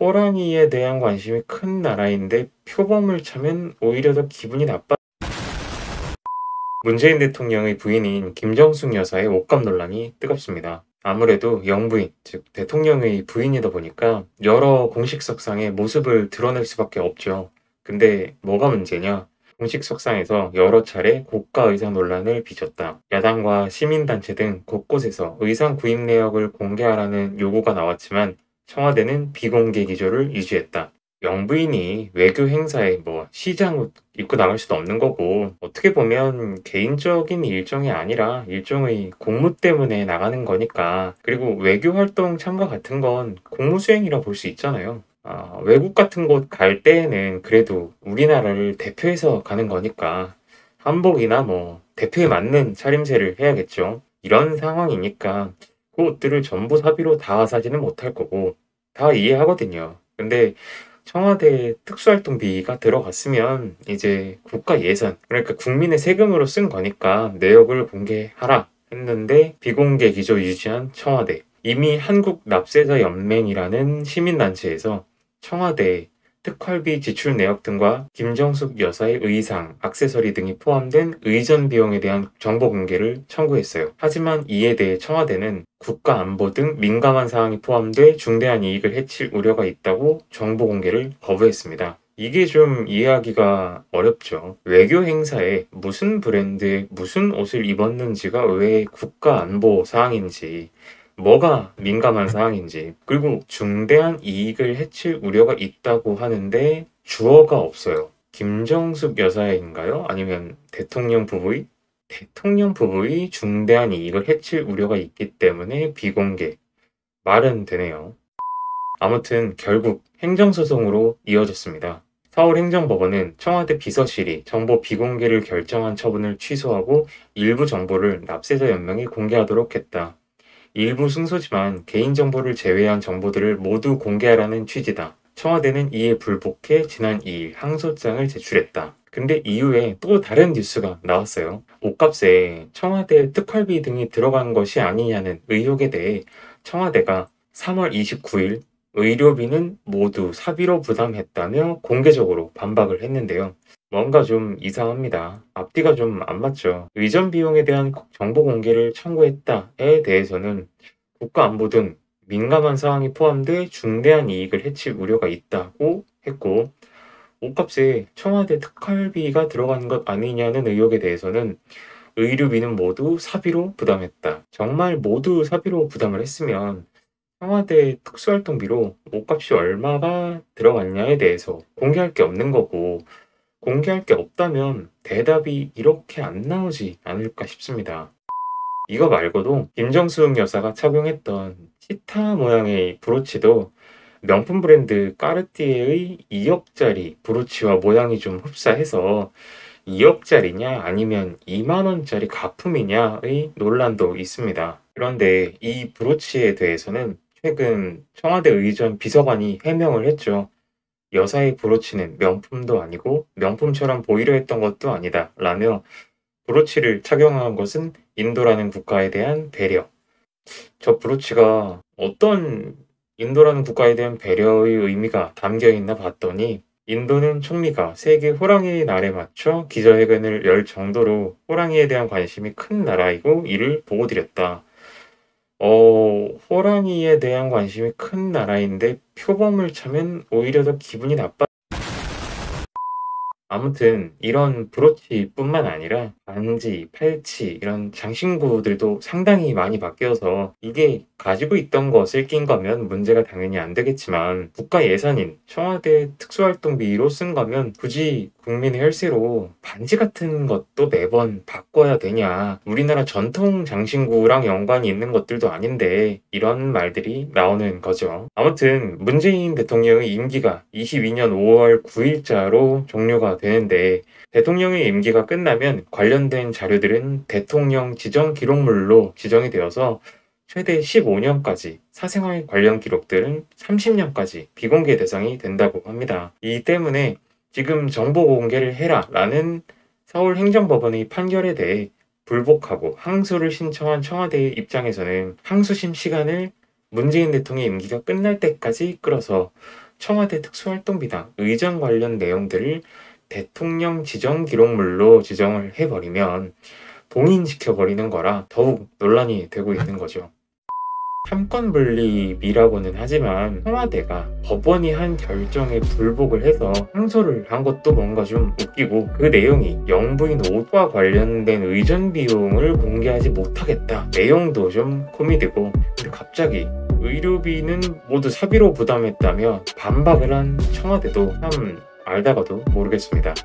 호랑이에 대한 관심이 큰 나라인데 표범을 차면 오히려 더 기분이 나빠. 문재인 대통령의 부인인 김정숙 여사의 옷감 논란이 뜨겁습니다. 아무래도 영부인, 즉 대통령의 부인이다 보니까 여러 공식석상의 모습을 드러낼 수밖에 없죠. 근데 뭐가 문제냐? 공식석상에서 여러 차례 고가 의상 논란을 빚었다. 야당과 시민단체 등 곳곳에서 의상 구입 내역을 공개하라는 요구가 나왔지만 청와대는 비공개 기조를 유지했다. 영부인이 외교 행사에 뭐 시장 옷 입고 나갈 수도 없는 거고, 어떻게 보면 개인적인 일정이 아니라 일종의 공무 때문에 나가는 거니까. 그리고 외교 활동 참가 같은 건 공무 수행이라 볼 수 있잖아요. 외국 같은 곳 갈 때에는 그래도 우리나라를 대표해서 가는 거니까 한복이나 뭐 대표에 맞는 차림새를 해야겠죠. 이런 상황이니까 그 옷들을 전부 사비로 다 사지는 못할 거고 다 이해하거든요. 근데 청와대 특수활동비가 들어갔으면 이제 국가 예산, 그러니까 국민의 세금으로 쓴 거니까 내역을 공개하라 했는데 비공개 기조 유지한 청와대. 이미 한국납세자연맹이라는 시민단체에서 청와대 특활비 지출 내역 등과 김정숙 여사의 의상, 액세서리 등이 포함된 의전 비용에 대한 정보 공개를 청구했어요. 하지만 이에 대해 청와대는 국가 안보 등 민감한 사항이 포함돼 중대한 이익을 해칠 우려가 있다고 정보 공개를 거부했습니다. 이게 좀 이해하기가 어렵죠. 외교 행사에 무슨 브랜드의 무슨 옷을 입었는지가 왜 국가 안보 사항인지, 뭐가 민감한 사항인지, 그리고 중대한 이익을 해칠 우려가 있다고 하는데 주어가 없어요. 김정숙 여사인가요? 아니면 대통령 부부의? 대통령 부부의 중대한 이익을 해칠 우려가 있기 때문에 비공개. 말은 되네요. 아무튼 결국 행정소송으로 이어졌습니다. 서울행정법원은 청와대 비서실이 정보 비공개를 결정한 처분을 취소하고 일부 정보를 납세자연명에 공개하도록 했다. 일부 승소지만 개인정보를 제외한 정보들을 모두 공개하라는 취지다. 청와대는 이에 불복해 지난 2일 항소장을 제출했다. 근데 이후에 또 다른 뉴스가 나왔어요. 옷값에 청와대 특활비 등이 들어간 것이 아니냐는 의혹에 대해 청와대가 3월 29일 의료비는 모두 사비로 부담했다며 공개적으로 반박을 했는데요. 뭔가 좀 이상합니다. 앞뒤가 좀 안 맞죠. 의전 비용에 대한 정보 공개를 청구했다에 대해서는 국가안보 등 민감한 사항이 포함돼 중대한 이익을 해칠 우려가 있다고 했고, 옷값에 청와대 특활비가 들어간 것 아니냐는 의혹에 대해서는 의료비는 모두 사비로 부담했다. 정말 모두 사비로 부담을 했으면 청와대 특수활동비로 옷값이 얼마가 들어갔냐에 대해서 공개할 게 없는 거고, 공개할 게 없다면 대답이 이렇게 안 나오지 않을까 싶습니다. 이거 말고도 김정숙 여사가 착용했던 치타 모양의 브로치도 명품 브랜드 까르띠에의 2억짜리 브로치와 모양이 좀 흡사해서 2억짜리냐 아니면 2만 원짜리 가품이냐의 논란도 있습니다. 그런데 이 브로치에 대해서는 최근 청와대 의전 비서관이 해명을 했죠. 여사의 브로치는 명품도 아니고 명품처럼 보이려 했던 것도 아니다 라며 브로치를 착용한 것은 인도라는 국가에 대한 배려. 저 브로치가 어떤 인도라는 국가에 대한 배려의 의미가 담겨 있나 봤더니, 인도는 총리가 세계 호랑이 날에 맞춰 기자회견을 열 정도로 호랑이에 대한 관심이 큰 나라이고 이를 보고드렸다. 호랑이에 대한 관심이 큰 나라인데 표범을 차면 오히려 더 기분이 나빠. 아무튼 이런 브로치뿐만 아니라 반지, 팔찌 이런 장신구들도 상당히 많이 바뀌어서 이게 가지고 있던 것을 낀 거면 문제가 당연히 안 되겠지만, 국가 예산인 청와대 특수활동비로 쓴 거면 굳이 국민의 혈세로 반지 같은 것도 매번 바꿔야 되냐, 우리나라 전통 장신구랑 연관이 있는 것들도 아닌데 이런 말들이 나오는 거죠. 아무튼 문재인 대통령의 임기가 22년 5월 9일자로 종료가 되는데, 대통령의 임기가 끝나면 관련된 자료들은 대통령 지정 기록물로 지정이 되어서 최대 15년까지, 사생활 관련 기록들은 30년까지 비공개 대상이 된다고 합니다. 이 때문에 지금 정보 공개를 해라 라는 서울행정법원의 판결에 대해 불복하고 항소를 신청한 청와대의 입장에서는 항소심 시간을 문재인 대통령의 임기가 끝날 때까지 끌어서 청와대 특수활동비당 의전 관련 내용들을 대통령 지정 기록물로 지정을 해버리면 봉인시켜버리는 거라 더욱 논란이 되고 있는 거죠. 삼권 분립이라고는 하지만 청와대가 법원이 한 결정에 불복을 해서 항소를 한 것도 뭔가 좀 웃기고, 그 내용이 영부인 옷과 관련된 의전 비용을 공개하지 못하겠다 내용도 좀 코미디고, 근데 갑자기 의료비는 모두 사비로 부담했다며 반박을 한 청와대도 참 알다가도 모르겠습니다.